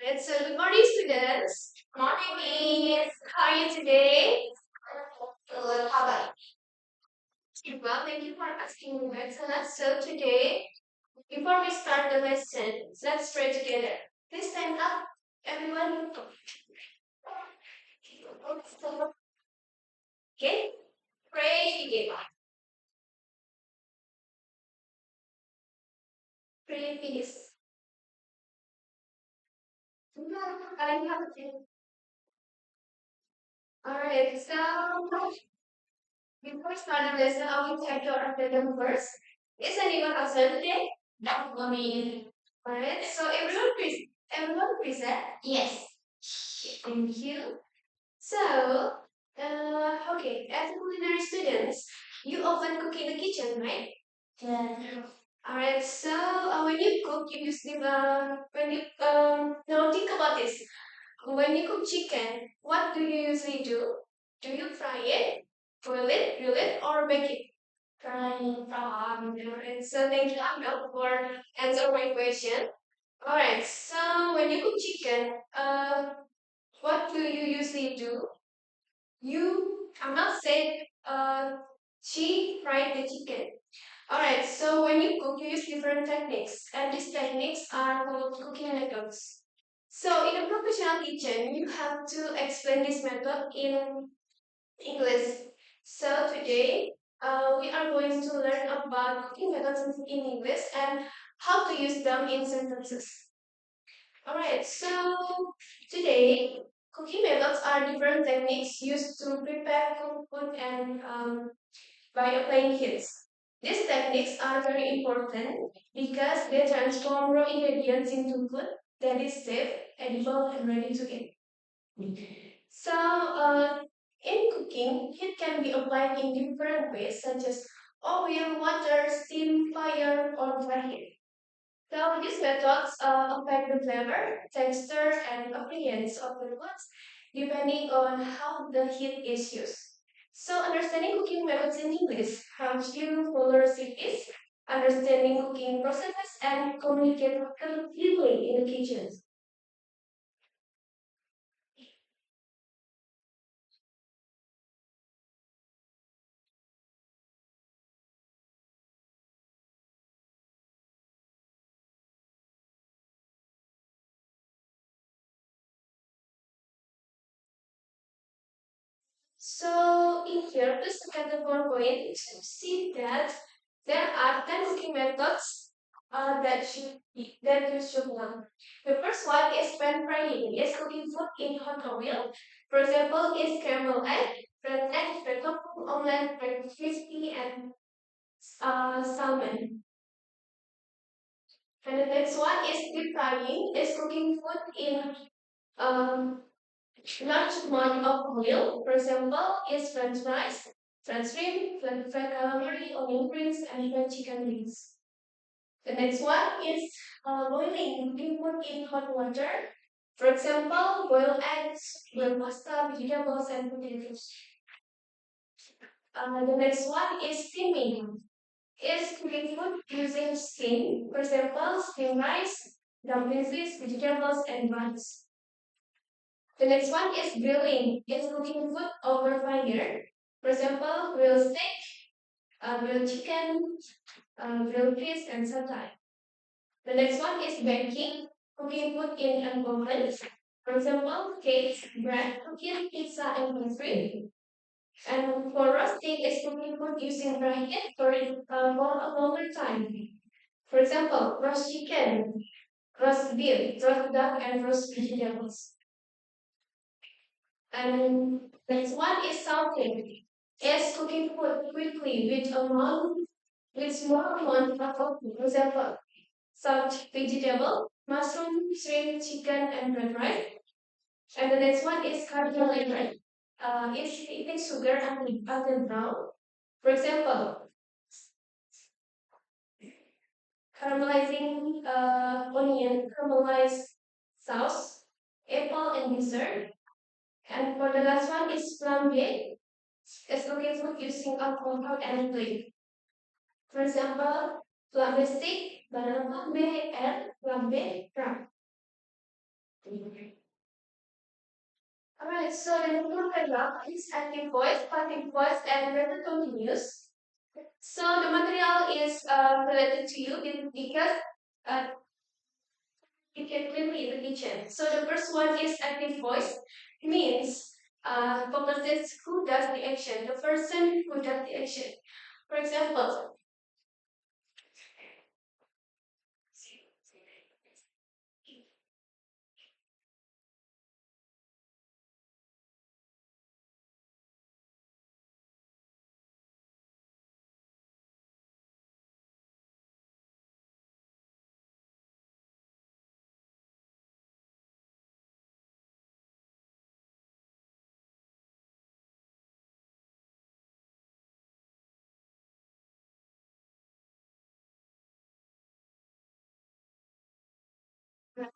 It's a good morning, students. Morning, Miss. How are you today? Good. How about you? Well, thank you for asking me, excellent. So today, before we start the lesson, let's pray together. Please stand up, everyone. Okay. Pray begin. Pray please. Alright, so before we start the lesson, I will check your attendance first. Is anyone absent today? No, mommy. Alright, so everyone present? Yes. Thank you. So, okay, as a culinary students, you often cook in the kitchen, right? Yeah. Alright, so when you cook, you usually when you now think about this. When you cook chicken, what do you usually do? Do you fry it, boil it, grill it, or bake it? Fry. Alright, so thank you, Amel, for answer my question. Alright, so when you cook chicken, what do you usually do? Amel said, she fried the chicken. Alright, so when you cook, you use different techniques, and these techniques are called cooking methods. So in a professional kitchen, you have to explain this method in English. So today, we are going to learn about cooking methods in English and how to use them in sentences. Alright, so today, cooking methods are different techniques used to prepare cooked food and by applying heats. These techniques are very important because they transform raw ingredients into food that is safe, edible, and ready to eat. So, in cooking, heat can be applied in different ways, such as oil, water, steam, fire, or dry heat. So, these methods affect the flavor, texture, and appearance of the foods depending on how the heat is used. So, understanding cooking methods in English helps you follow recipes, understanding cooking processes, and communicate effectively in the kitchen. So in here, please look at the PowerPoint to see that there are 10 cooking methods that you should know. The first one is pan frying. Is cooking food in hot oil. For example, is scrambled egg, fried egg, fried tofu, omelette, fried crispy, and salmon. And the next one is deep frying. Is cooking food in um, large amount of oil, for example, is french fries, french shrimp, fried calamari, onion rings, and fried chicken wings. The next one is boiling, cooking food in hot water. For example, boiled eggs, boiled pasta, vegetables, and potatoes. The next one is steaming. Is cooking food using steam. For example, steamed rice, dumplings, vegetables, and buns. The next one is grilling. It's cooking food over fire. For example, grilled steak, grilled chicken, grilled fish, and satay. The next one is baking. Cooking food in an oven. For example, cakes, bread, cookies, pizza, and pastry. And for roasting, it's cooking food using dry heat for a longer time. For example, roast chicken, roast beef, roast duck, and roast vegetables. And next one is salting. Is cooking food quickly with small amount of food. For example, salt vegetable, mushroom, shrimp, chicken, and red rice. And the next one is carbohydrate. It's eating sugar and brown. For example, caramelizing onion, caramelized sauce, apple, and dessert. And for the last one is flambe. It's cooking food using alcohol and flame. For example, flambe stick, banana flambe, and flambe wrap. So the neural paragraph is active voice, passive voice, and present continuous. So the material is related to you because uh, you can clearly in the kitchen. So the first one is active voice, means focuses who does the action, the person who does the action. For example,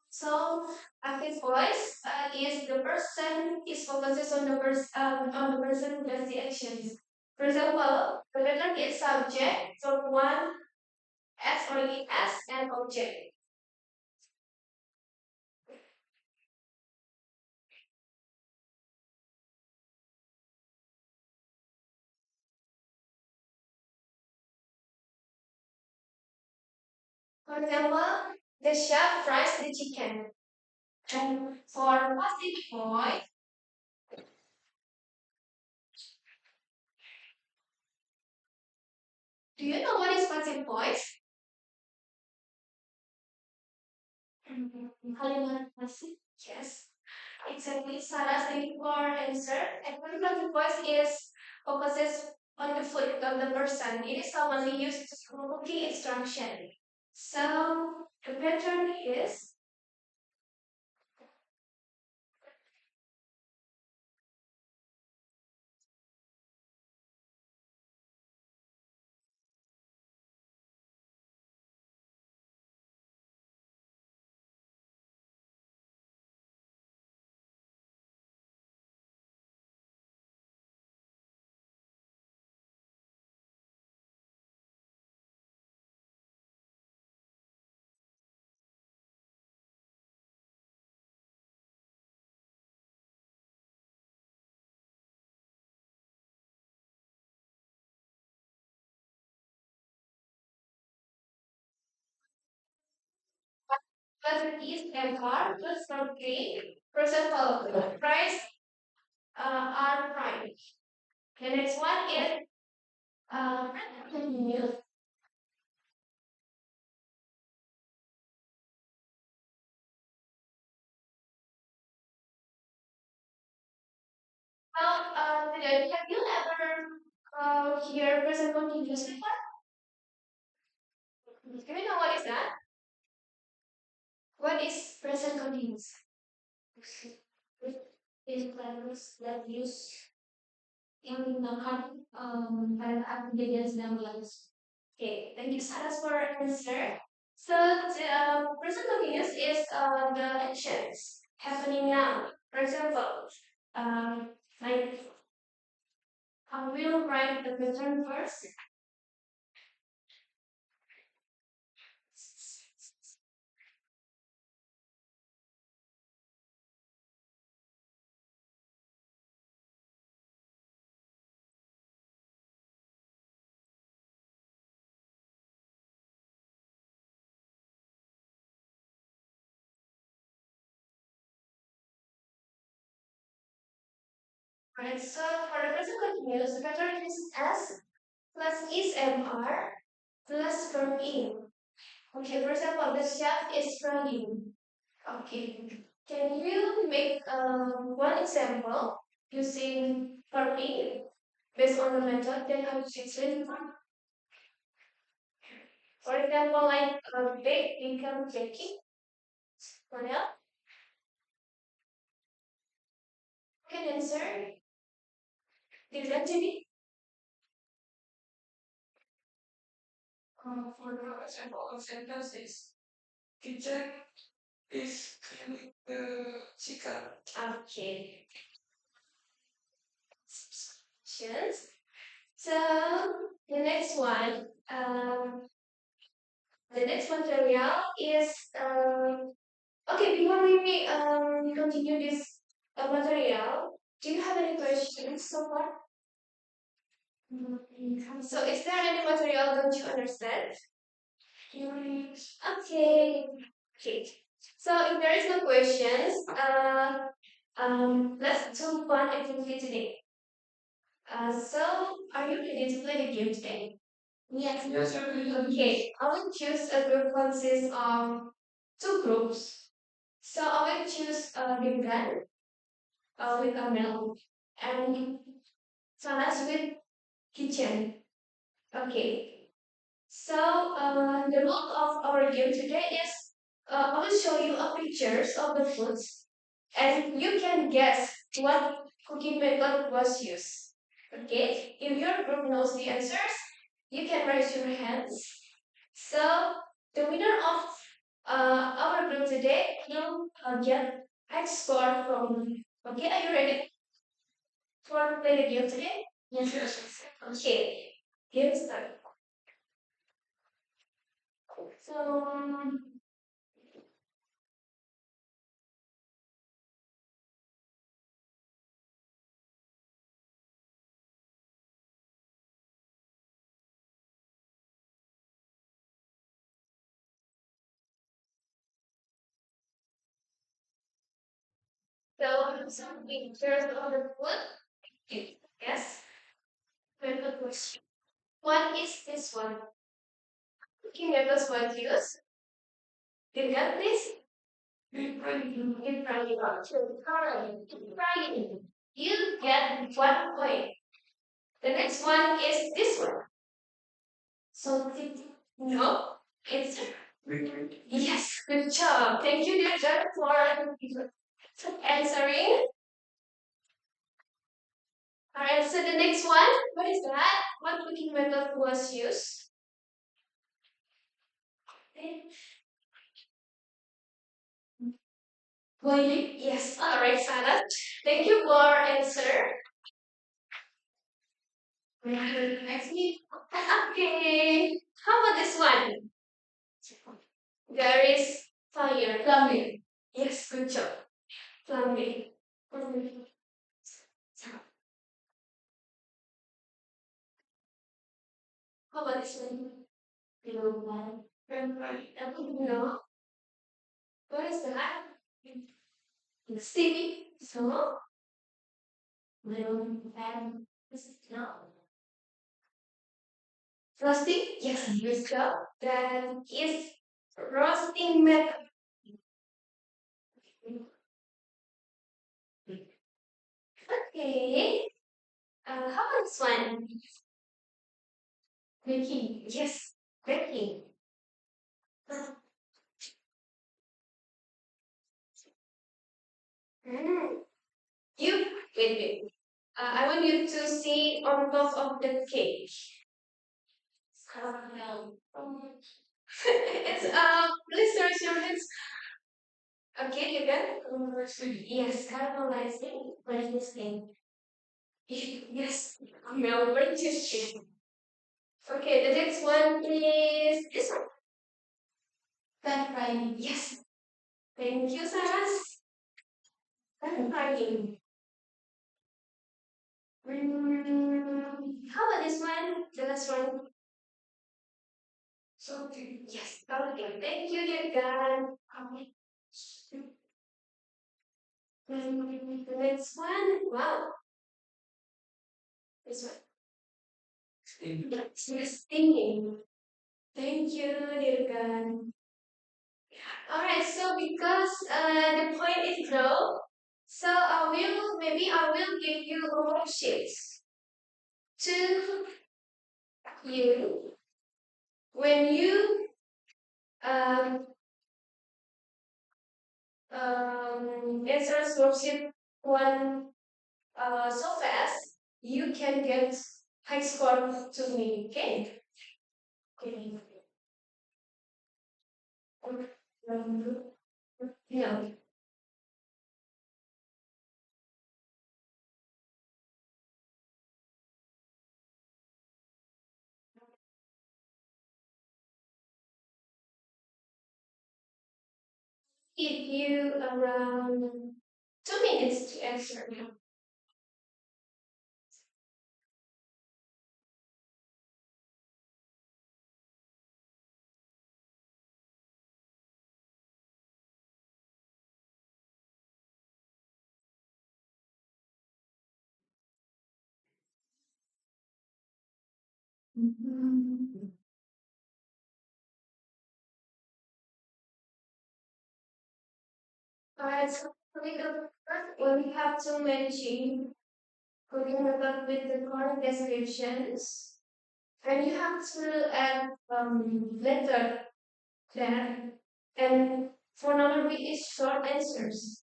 so active voice is the person is focuses on the person who does the actions. For example, the letter is subject, so one as only as an object. For example, the chef fries the chicken. And for passive voice, do you know what is passive voice? Kalimat passive. Yes. Exactly. Sarah's thank you for answer. And passive voice is focuses on the foot of the person. It is commonly used to cooking instruction. So the pattern is, plus is and are plus from green. For example, price are prime. The next one is continuous. Well, have you ever hear present continuous before? Do you know what is that? What is present continuous? Is planners that use yang menggunakan pada kejadian sedang berlangsung. Okay, thank you Sarah for answer. So the present continuous is the actions happening now. For example, like I will write the pattern first. Right, so for the present continuous, the pattern is S plus is MR plus verb in. Okay, for example, the chef is running. Okay, can you make one example using verb in based on the method that I was explaining? For example, like bake become baking. What else? Can answer. Did that to me? For the example of sentences, kitchen is cleaning the chicken. Okay. Questions. So the next one, the next material is okay. Before we continue this material, Do you have any questions so far? So is there any material don't you understand? Okay. Okay. So if there is no questions, let's do one activity today. So are you ready to play the game today? Yes. Yes, sir. Okay. I will choose a group consists of two groups. So I will choose the gun with a male and Sanas with kitchen. Okay. So the rule of our game today is I will show you a pictures of the foods and you can guess what cooking method was used. Okay, if your group knows the answers, you can raise your hands. So the winner of our group today will get X score from. Okay, are you ready for play the game today? Yes. Yes. Okay, game start. So some pictures of the food. Yes. Very good question. What is this one? Can you guess what use? Did you get this? Keep writing. Keep writing. Keep writing. You get 1 point. The next one is this one. So no, it's yes. Good job. Thank you, dear John, for answering. All right. So the next one. What is that? What cooking method was used? Boiling? Yes. All right, Sarah. Thank you for answer. Next me. Okay. How about this one? There is fire. Plumbing. Yes, good job. Plumbing. How about this one? No. No. What is that? Steaming. So, no. Roasting? Yes, good job. That is roasting method. Okay. How about this one? Baking. Yes, baking. Mm. You wait. I want you to see on top of the cake. It's please raise your hands. Okay, you can. Yes, caramelizing. What is this thing? Yes, Melbourne cheesecake. Okay, the next one is this one. Pan frying. Yes. Thank you, Saras. Pan frying. How about this one? The last one. So yes. Okay. Thank you, dear God. The next one. Wow. This one. Yes, stinging. Thank you, dear God. All right. So because the point is low, so I will give you a worksheet to you when you um answer worksheet one so fast, you can get high score to me. Okay. Okay. No. Give you around 2 minutes to answer. Alright, so when we have to mention cooking method with the correct descriptions, and you have to add letter there, and for number B is short answers.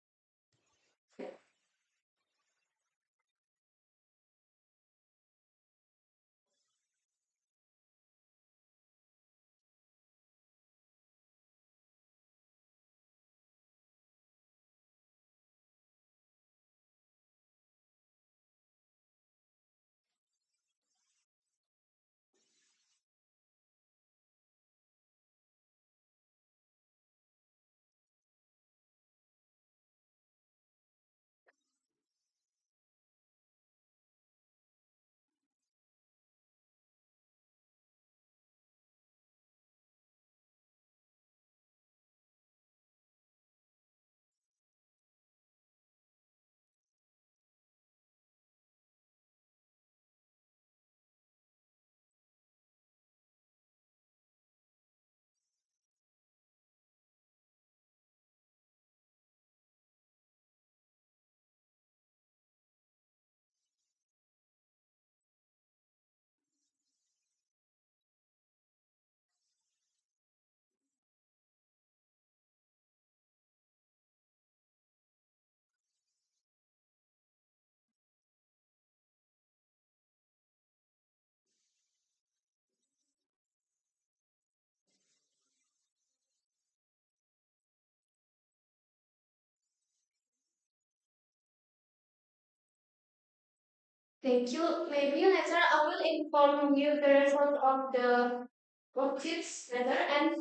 Thank you. Maybe later I will inform you the result of the worksheets later and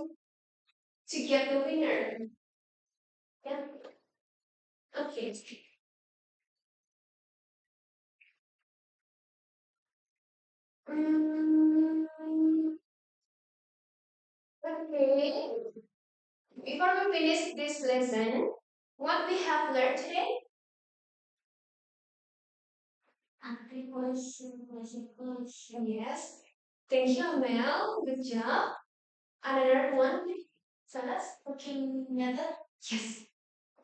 to get the winner. Yeah. Okay. Mm, okay. Before we finish this lesson, what we have learned today? Yes. Thank you, Mel. Good job. Another one, Saras. Okay, another. Yes.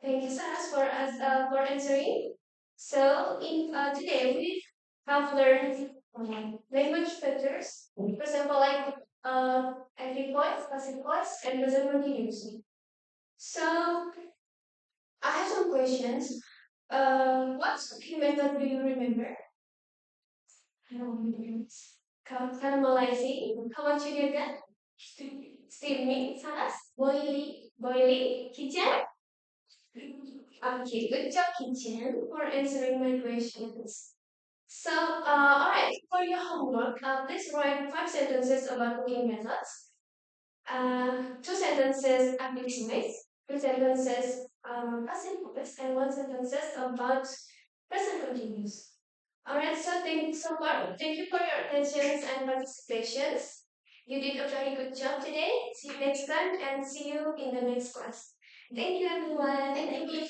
Thank you, Saras, for answering. So, in today we have learned language features. For example, like active voice, passive voice, and present continuous. So, I have some questions. What cooking method do you remember? Caramelizing. How about you, Yoga? Steaming, Saras. Boiling, kitchen. Okay, good job, kitchen, for answering my questions. So, alright, for your homework, please write 5 sentences about cooking methods. Two sentences activities, two sentences past voice, and one sentences about present continuous. Alright, so thank you so much. Thank you for your attention and participations. You did a very good job today. See you next time and see you in the next class. Thank you everyone. Thank you.